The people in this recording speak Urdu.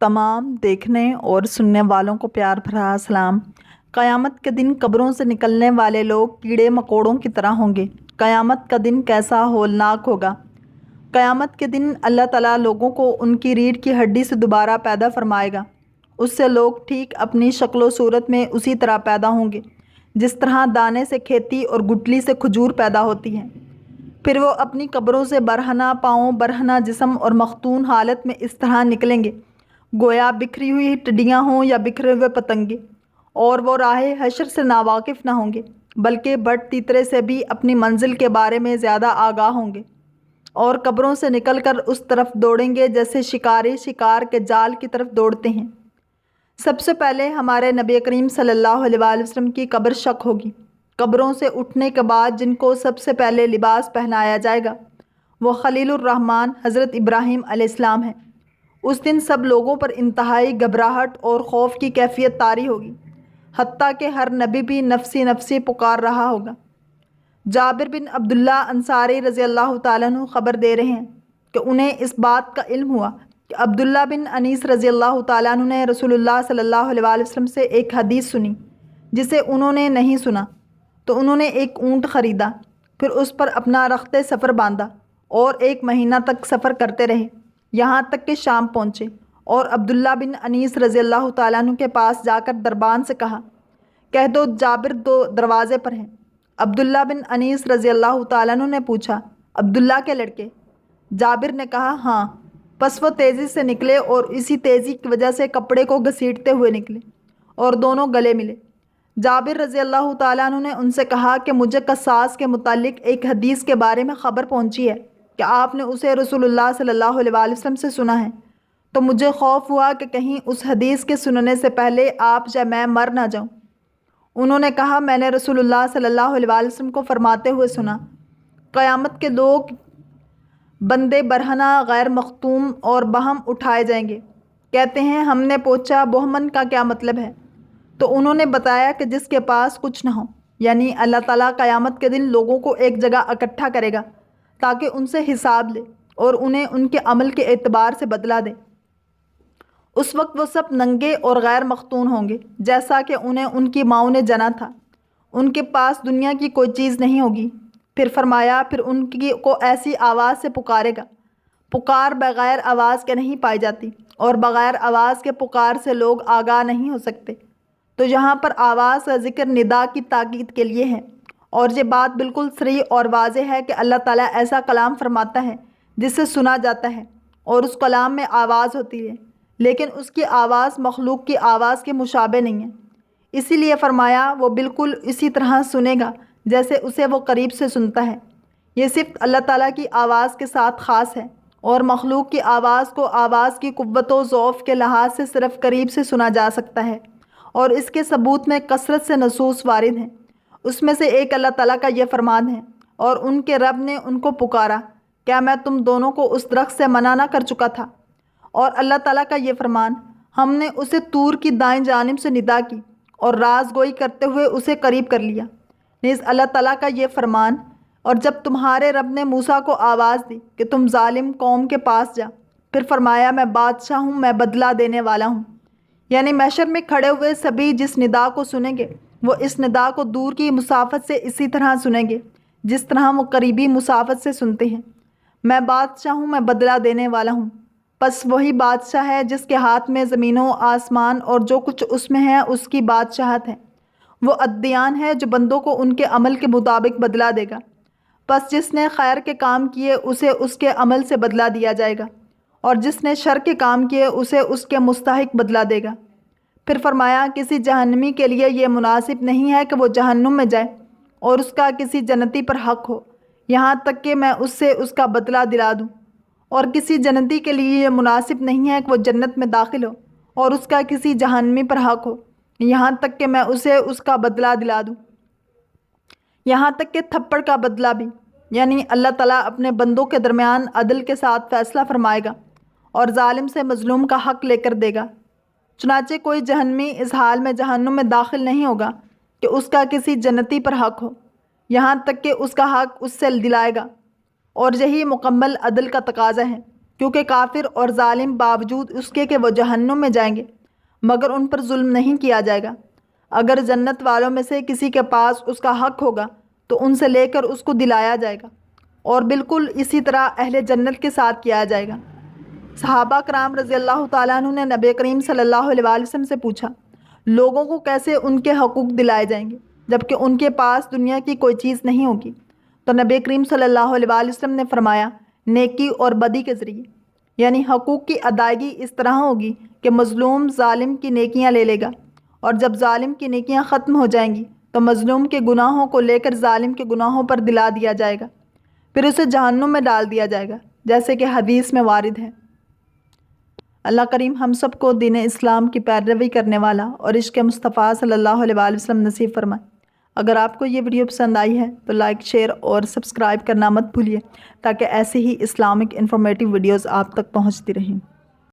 تمام دیکھنے اور سننے والوں کو پیار بھرا سلام۔ قیامت کے دن قبروں سے نکلنے والے لوگ کیڑے مکوڑوں کی طرح ہوں گے۔ قیامت کا دن کیسا ہولناک ہوگا۔ قیامت کے دن اللہ تعالیٰ لوگوں کو ان کی ریڑھ کی ہڈی سے دوبارہ پیدا فرمائے گا۔ اس سے لوگ ٹھیک اپنی شکل و صورت میں اسی طرح پیدا ہوں گے جس طرح دانے سے کھیتی اور گٹلی سے کھجور پیدا ہوتی ہے۔ پھر وہ اپنی قبروں سے برہنہ پاؤں، برہنہ جسم اور مختون حالت میں اس طرح نکلیں گے گویا بکھری ہوئی ٹڈیاں ہوں یا بکھرے ہوئے پتنگے، اور وہ راہ حشر سے ناواقف نہ ہوں گے بلکہ بٹ تیترے سے بھی اپنی منزل کے بارے میں زیادہ آگاہ ہوں گے، اور قبروں سے نکل کر اس طرف دوڑیں گے جیسے شکاری شکار کے جال کی طرف دوڑتے ہیں۔ سب سے پہلے ہمارے نبی کریم صلی اللہ علیہ وآلہ وسلم کی قبر شق ہوگی۔ قبروں سے اٹھنے کے بعد جن کو سب سے پہلے لباس پہنایا جائے گا وہ خلیل الرحمن حضرت ابراہیم علیہ السلام ہیں۔ اس دن سب لوگوں پر انتہائی گھبراہٹ اور خوف کی کیفیت طاری ہوگی، حتیٰ کہ ہر نبی بھی نفسی نفسی پکار رہا ہوگا۔ جابر بن عبداللہ انصاری رضی اللہ تعالیٰ عنہ خبر دے رہے ہیں کہ انہیں اس بات کا علم ہوا کہ عبداللہ بن انیس رضی اللہ تعالیٰ عنہ نے رسول اللہ صلی اللہ علیہ وآلہ وسلم سے ایک حدیث سنی جسے انہوں نے نہیں سنا، تو انہوں نے ایک اونٹ خریدا، پھر اس پر اپنا رخت سفر باندھا اور 1 مہینہ تک سفر کرتے رہے، یہاں تک کہ شام پہنچے، اور عبداللہ بن انیس رضی اللہ تعالیٰ عنہ کے پاس جا کر دربان سے کہا، کہہ دو جابر دروازے پر ہیں۔ عبداللہ بن انیس رضی اللہ تعالیٰ عنہ نے پوچھا، عبداللہ کے لڑکے؟ جابر نے کہا، ہاں۔ پس وہ تیزی سے نکلے اور اسی تیزی کی وجہ سے کپڑے کو گھسیٹتے ہوئے نکلے اور دونوں گلے ملے۔ جابر رضی اللہ تعالیٰ عنہ نے ان سے کہا کہ مجھے قصاص کے متعلق ایک حدیث کے بارے میں خبر پہنچی ہے کہ آپ نے اسے رسول اللہ صلی اللہ علیہ وآلہ وسلم سے سنا ہے، تو مجھے خوف ہوا کہ کہیں اس حدیث کے سننے سے پہلے آپ یا میں مر نہ جاؤں۔ انہوں نے کہا، میں نے رسول اللہ صلی اللہ علیہ وآلہ وسلم کو فرماتے ہوئے سنا، قیامت کے لوگ بندے برہنہ غیر مختوم اور بہم اٹھائے جائیں گے۔ کہتے ہیں، ہم نے پوچھا بہمن کا کیا مطلب ہے؟ تو انہوں نے بتایا کہ جس کے پاس کچھ نہ ہو، یعنی اللہ تعالیٰ قیامت کے دن لوگوں کو ایک جگہ اکٹھا کرے گا تاکہ ان سے حساب لے اور انہیں ان کے عمل کے اعتبار سے بدلہ دے۔ اس وقت وہ سب ننگے اور غیر مختون ہوں گے جیسا کہ انہیں ان کی ماؤں نے جنا تھا، ان کے پاس دنیا کی کوئی چیز نہیں ہوگی۔ پھر فرمایا، پھر ان کو ایسی آواز سے پکارے گا، پکار بغیر آواز کے نہیں پائی جاتی، اور بغیر آواز کے پکار سے لوگ آگاہ نہیں ہو سکتے۔ تو یہاں پر آواز کا ذکر ندا کی تاکید کے لیے ہے، اور یہ بات بالکل صریح اور واضح ہے کہ اللہ تعالیٰ ایسا کلام فرماتا ہے جسے سنا جاتا ہے اور اس کلام میں آواز ہوتی ہے، لیکن اس کی آواز مخلوق کی آواز کے مشابہ نہیں ہے۔ اسی لیے فرمایا، وہ بالکل اسی طرح سنے گا جیسے اسے وہ قریب سے سنتا ہے۔ یہ صفت اللہ تعالیٰ کی آواز کے ساتھ خاص ہے، اور مخلوق کی آواز کو آواز کی قوت و ضعف کے لحاظ سے صرف قریب سے سنا جا سکتا ہے، اور اس کے ثبوت میں کثرت سے نصوص وارد ہیں۔ اس میں سے ایک اللہ تعالیٰ کا یہ فرمان ہے، اور ان کے رب نے ان کو پکارا، کیا میں تم دونوں کو اس درخت سے منع نہ کر چکا تھا؟ اور اللہ تعالیٰ کا یہ فرمان، ہم نے اسے طور کی دائیں جانب سے ندا کی اور راز گوئی کرتے ہوئے اسے قریب کر لیا۔ نیز اللہ تعالیٰ کا یہ فرمان، اور جب تمہارے رب نے موسیٰ کو آواز دی کہ تم ظالم قوم کے پاس جا، پھر فرمایا، میں بادشاہ ہوں، میں بدلہ دینے والا ہوں۔ یعنی محشر میں کھڑے ہوئے سبھی جس ندا کو سنیں گے وہ اس ندا کو دور کی مسافت سے اسی طرح سنیں گے جس طرح وہ قریبی مسافت سے سنتے ہیں۔ میں بادشاہ ہوں، میں بدلہ دینے والا ہوں۔ پس وہی بادشاہ ہے جس کے ہاتھ میں زمین و آسمان اور جو کچھ اس میں ہے اس کی بادشاہت ہے۔ وہ عدیان ہے جو بندوں کو ان کے عمل کے مطابق بدلہ دے گا۔ پس جس نے خیر کے کام کیے اسے اس کے عمل سے بدلہ دیا جائے گا، اور جس نے شر کے کام کیے اسے اس کے مستحق بدلہ دے گا۔ پھر فرمایا، کسی جہنمی کے لیے یہ مناسب نہیں ہے کہ وہ جہنم میں جائے اور اس کا کسی جنتی پر حق ہو، یہاں تک کہ میں اس سے اس کا بدلہ دلا دوں، اور کسی جنتی کے لیے یہ مناسب نہیں ہے کہ وہ جنت میں داخل ہو اور اس کا کسی جہنمی پر حق ہو، یہاں تک کہ میں اسے اس کا بدلہ دلا دوں، یہاں تک کہ تھپڑ کا بدلہ بھی۔ یعنی اللہ تعالیٰ اپنے بندوں کے درمیان عدل کے ساتھ فیصلہ فرمائے گا اور ظالم سے مظلوم کا حق لے کر دے گا۔ چنانچہ کوئی جہنمی اس حال میں جہنم میں داخل نہیں ہوگا کہ اس کا کسی جنتی پر حق ہو، یہاں تک کہ اس کا حق اس سے دلائے گا، اور یہی مکمل عدل کا تقاضا ہے کیونکہ کافر اور ظالم باوجود اس کے کہ وہ جہنم میں جائیں گے مگر ان پر ظلم نہیں کیا جائے گا۔ اگر جنت والوں میں سے کسی کے پاس اس کا حق ہوگا تو ان سے لے کر اس کو دلایا جائے گا، اور بالکل اسی طرح اہل جنت کے ساتھ کیا جائے گا۔ صحابہ کرام رضی اللہ تعالیٰ عنہ نے نبی کریم صلی اللہ علیہ وآلہ وسلم سے پوچھا، لوگوں کو کیسے ان کے حقوق دلائے جائیں گے جبکہ ان کے پاس دنیا کی کوئی چیز نہیں ہوگی؟ تو نبی کریم صلی اللہ علیہ وآلہ وسلم نے فرمایا، نیکی اور بدی کے ذریعے، یعنی حقوق کی ادائیگی اس طرح ہوگی کہ مظلوم ظالم کی نیکیاں لے لے گا، اور جب ظالم کی نیکیاں ختم ہو جائیں گی تو مظلوم کے گناہوں کو لے کر ظالم کے گناہوں پر دلا دیا جائے گا، پھر اسے جہنم میں ڈال دیا جائے گا، جیسے کہ حدیث میں وارد ہے۔ اللہ کریم ہم سب کو دین اسلام کی پیروی کرنے والا اور عشق مصطفیٰ صلی اللہ علیہ وآلہ وسلم نصیب فرمائے۔ اگر آپ کو یہ ویڈیو پسند آئی ہے تو لائک، شیئر اور سبسکرائب کرنا مت بھولیے تاکہ ایسے ہی اسلامک انفارمیٹیو ویڈیوز آپ تک پہنچتی رہیں۔